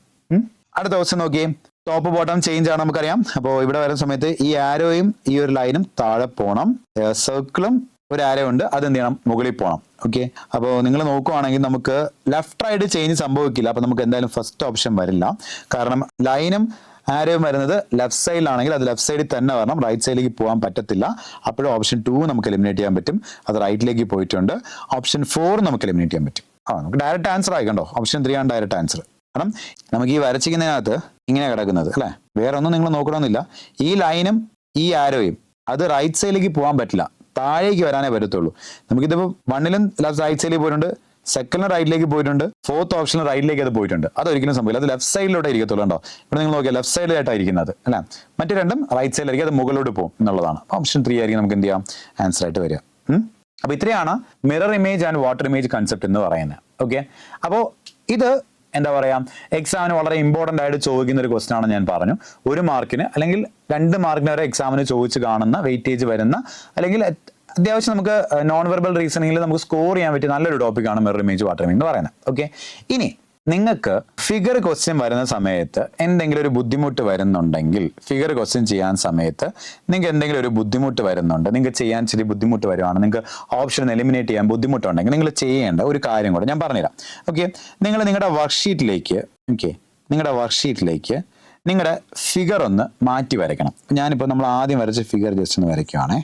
അടുത്ത ക്വസ്റ്റ്യൻ നോക്കിയേ. ടോപ്പ് ബോട്ടം ചേഞ്ച് ആണ് നമുക്കറിയാം. അപ്പോൾ ഇവിടെ വരുന്ന സമയത്ത് ഈ ആരോയും ഈ ഒരു ലൈനും താഴെ പോകണം. സർക്കിളും ഒരു ആരോ ഉണ്ട്, അത് എന്ത് ചെയ്യണം, മുകളിൽ പോകണം. ഓക്കെ, അപ്പോൾ നിങ്ങൾ നോക്കുവാണെങ്കിൽ നമുക്ക് ലെഫ്റ്റ് റൈറ്റ് ചേഞ്ച് സംഭവിക്കില്ല. അപ്പോൾ നമുക്ക് എന്തായാലും ഫസ്റ്റ് ഓപ്ഷൻ വരില്ല. കാരണം ലൈനും ആരോയും വരുന്നത് ലെഫ്റ്റ് സൈഡിലാണെങ്കിൽ അത് ലെഫ്റ്റ് സൈഡിൽ തന്നെ വരണം, റൈറ്റ് സൈഡിലേക്ക് പോകാൻ പറ്റത്തില്ല. അപ്പോഴും ഓപ്ഷൻ 2 നമുക്ക് എലിമിനേറ്റ് ചെയ്യാൻ പറ്റും. അത് റൈറ്റിലേക്ക് പോയിട്ടുണ്ട്. ഓപ്ഷൻ 4 നമുക്ക് എലിമിനേറ്റ് ചെയ്യാൻ പറ്റും. നമുക്ക് ഡയറക്റ്റ് ആൻസർ ആയിക്കണ്ടോ, ഓപ്ഷൻ 3 ആണ് ഡയറക്റ്റ് ആൻസർ. കാരണം നമുക്ക് ഈ വരച്ചിരിക്കുന്നതിനകത്ത് ഇങ്ങനെ കിടക്കുന്നത് അല്ലെ, വേറെ ഒന്നും നിങ്ങൾ നോക്കണമെന്നില്ല. ഈ ലൈനും ഈ ആരോയും അത് റൈറ്റ് സൈഡിലേക്ക് പോകാൻ പറ്റില്ല, താഴേക്ക് വരാനേ പറ്റത്തുള്ളൂ. നമുക്കിതിപ്പോൾ 1ലും റൈറ്റ് സൈഡിൽ പോയിട്ടുണ്ട്, 2ലും റൈറ്റിലേക്ക് പോയിട്ടുണ്ട്, 4th ഓപ്ഷനിൽ റൈറ്റിലേക്ക് അത് പോയിട്ടുണ്ട്. അതൊരിക്കലും സംഭവില്ല. അത് ലെഫ്റ്റ് സൈഡിലോട്ടേ ഇരിക്കത്തുള്ളൂ കേട്ടോ. ഇവിടെ നിങ്ങൾ നോക്കിയാൽ ലെഫ്റ്റ് സൈഡിലായിട്ടാണ് ഇരിക്കുന്നത് അല്ലെ. മറ്റു രണ്ടും റൈറ്റ് സൈഡിലായിരിക്കും, അത് മുകളിലോട്ട് പോകും എന്നുള്ളതാണ്. ഓപ്ഷൻ 3 ആയിരിക്കും നമുക്ക് എന്ത് ചെയ്യാം ആൻസർ ആയിട്ട് വരിക. അപ്പൊ ഇത്രയാണ് mirror image and water image concept എന്ന് പറയുന്നത്. ഓക്കെ, അപ്പോൾ ഇത് എന്താ പറയാ, എക്സാമിന് വളരെ ഇമ്പോർട്ടൻ്റ് ആയിട്ട് ചോദിക്കുന്ന ഒരു ക്വസ്റ്റൻ ആണ്. ഞാൻ പറഞ്ഞു 1 മാർക്കിന് അല്ലെങ്കിൽ 2 മാർക്കിന് വരെ എക്സാമിന് ചോദിച്ച് കാണുന്ന വെയിറ്റേജ് വരുന്ന, അല്ലെങ്കിൽ അത്യാവശ്യം നമുക്ക് നോൺ വെർബൽ റീസണിങ്ങിൽ നമുക്ക് സ്കോർ ചെയ്യാൻ പറ്റിയ നല്ലൊരു ടോപ്പിക്കാണ് മിറർ ഇമേജ് വാട്ടർ ഇമേജ് എന്ന് പറയുന്നത്. ഓക്കെ, ഇനി നിങ്ങൾക്ക് ഫിഗർ ക്വസ്റ്റ്യൻ വരുന്ന സമയത്ത് എന്തെങ്കിലും ഒരു ബുദ്ധിമുട്ട് വരുന്നുണ്ടെങ്കിൽ, ഫിഗർ ക്വസ്റ്റ്യൻ ചെയ്യാൻ സമയത്ത് നിങ്ങൾക്ക് എന്തെങ്കിലും ഒരു ബുദ്ധിമുട്ട് വരുന്നുണ്ട്, നിങ്ങൾക്ക് ചെയ്യാൻ ഇച്ചിരി ബുദ്ധിമുട്ട് വരുവാണ്, നിങ്ങൾക്ക് ഓപ്ഷൻ എലിമിനേറ്റ് ചെയ്യാൻ ബുദ്ധിമുട്ടുണ്ടെങ്കിൽ നിങ്ങൾ ചെയ്യേണ്ട ഒരു കാര്യം കൂടെ ഞാൻ പറഞ്ഞുതരാം. ഓക്കെ, നിങ്ങൾ നിങ്ങളുടെ വർക്ക്ഷീറ്റിലേക്ക് നിങ്ങളുടെ ഫിഗർ ഒന്ന് മാറ്റി വരയ്ക്കണം. ഞാനിപ്പോൾ നമ്മൾ ആദ്യം വരച്ച ഫിഗർ ജസ്റ്റ് ഒന്ന് വരയ്ക്കുവാണേ,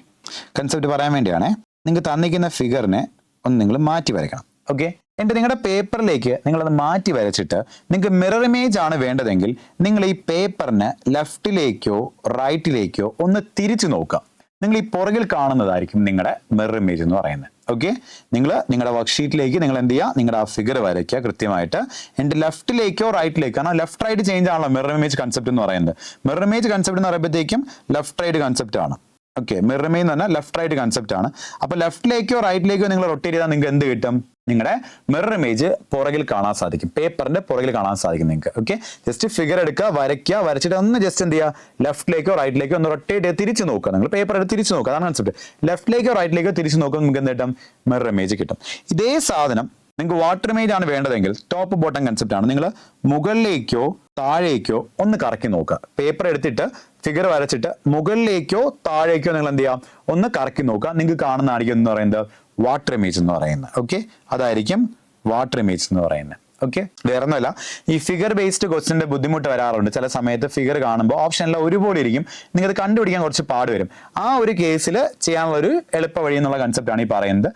കൺസെപ്റ്റ് പറയാൻ വേണ്ടിയാണേ. നിങ്ങൾക്ക് തന്നിരിക്കുന്ന ഫിഗറിനെ ഒന്ന് നിങ്ങൾ മാറ്റി വരയ്ക്കണം. ഓക്കെ, എന്നിട്ട് നിങ്ങളുടെ പേപ്പറിലേക്ക് നിങ്ങളത് മാറ്റി വരച്ചിട്ട് നിങ്ങൾക്ക് മിറർ ഇമേജ് ആണ് വേണ്ടതെങ്കിൽ നിങ്ങൾ ഈ പേപ്പറിനെ ലെഫ്റ്റിലേക്കോ റൈറ്റിലേക്കോ ഒന്ന് തിരിച്ചു നോക്കുക. നിങ്ങൾ ഈ പുറകിൽ കാണുന്നതായിരിക്കും നിങ്ങളുടെ മിറർ ഇമേജ് എന്ന് പറയുന്നത്. ഓക്കെ, നിങ്ങളുടെ വർക്ക്ഷീറ്റിലേക്ക് നിങ്ങൾ എന്ത് ചെയ്യുക, നിങ്ങളുടെ ആ ഫിഗർ വരയ്ക്കുക കൃത്യമായിട്ട്. എന്നിട്ട് ലെഫ്റ്റിലേക്കോ റൈറ്റിലേക്കോ, കാരണം ലെഫ്റ്റ് റൈറ്റ് ചേഞ്ച് ആണല്ലോ മിറർ ഇമേജ് കൺസെപ്റ്റ് എന്ന് പറയുന്നത്. മിറർ ഇമേജ് കൺസെപ്റ്റ് എന്ന് പറയുമ്പോഴത്തേക്കും ലെഫ്റ്റ് റൈറ്റ് കൺസെപ്റ്റ് ആണ്. ഓക്കെ, മിറർ ഇമേജ് എന്ന് പറഞ്ഞാൽ ലെഫ്റ്റ് റൈറ്റ് കൺസെപ്റ്റ് ആണ്. അപ്പൊ ലെഫ്റ്റിലേക്കോ റൈറ്റിലേക്കോ നിങ്ങൾ റൊട്ടേറ്റ് ചെയ്താൽ നിങ്ങൾക്ക് എന്ത് കിട്ടും, നിങ്ങളുടെ മിറർ ഇമേജ് പുറകിൽ കാണാൻ സാധിക്കും, പേപ്പറിന്റെ പുറകിൽ കാണാൻ സാധിക്കും നിങ്ങൾക്ക്. ഓക്കെ, ജസ്റ്റ് ഫിഗർ എടുക്കുക, വരച്ചിട്ട് ഒന്ന് ജസ്റ്റ് എന്ത് ചെയ്യുക, ലെഫ്റ്റിലേക്കോ റൈറ്റിലേക്കോ ഒന്ന് റൊട്ടേറ്റ് ചെയ്ത് തിരിച്ചു നോക്കുക. നിങ്ങൾ പേപ്പർ എടുത്ത് തിരിച്ചു നോക്കുക, അതാണ് കൺസെപ്റ്റ്. ലെഫ്റ്റിലേക്കോ റൈറ്റിലേക്കോ തിരിച്ചു നോക്കുമ്പോൾ നിങ്ങൾക്ക് എന്ത് കിട്ടും, മിറർ ഇമേജ് കിട്ടും. ഇതേ സാധനം നിങ്ങൾക്ക് വാട്ടർ ഇമേജ് ആണ് വേണ്ടതെങ്കിൽ ടോപ്പ് ബോട്ടം കൺസെപ്റ്റ് ആണ്. നിങ്ങൾ മുകളിലേക്കോ താഴേക്കോ ഒന്ന് കറക്കി നോക്കുക. പേപ്പർ എടുത്തിട്ട് ഫിഗർ വരച്ചിട്ട് മുകളിലേക്കോ താഴേക്കോ നിങ്ങൾ എന്ത് ചെയ്യാം, ഒന്ന് കറക്കി നോക്കുക. നിങ്ങൾക്ക് കാണുന്നതായിരിക്കും എന്ന് പറയുന്നത് വാട്ടർ ഇമേജ് എന്ന് പറയുന്നത്. ഓക്കെ, അതായിരിക്കും വാട്ടർ ഇമേജ് എന്ന് പറയുന്നത്. ഓക്കെ, വേറെ ഒന്നുമല്ല, ഈ ഫിഗർ ബേസ്ഡ് ക്വസ്റ്റിന്റെ ബുദ്ധിമുട്ട് വരാറുണ്ട്. ചില സമയത്ത് ഫിഗർ കാണുമ്പോൾ ഓപ്ഷനെല്ലാം ഒരുപോലെ ഇരിക്കും, നിങ്ങൾക്ക് കണ്ടുപിടിക്കാൻ കുറച്ച് പാട് വരും. ആ ഒരു കേസിൽ ചെയ്യാനുള്ള ഒരു എളുപ്പ വഴി എന്നുള്ള കൺസെപ്റ്റ് ആണ് ഈ പറയുന്നത്.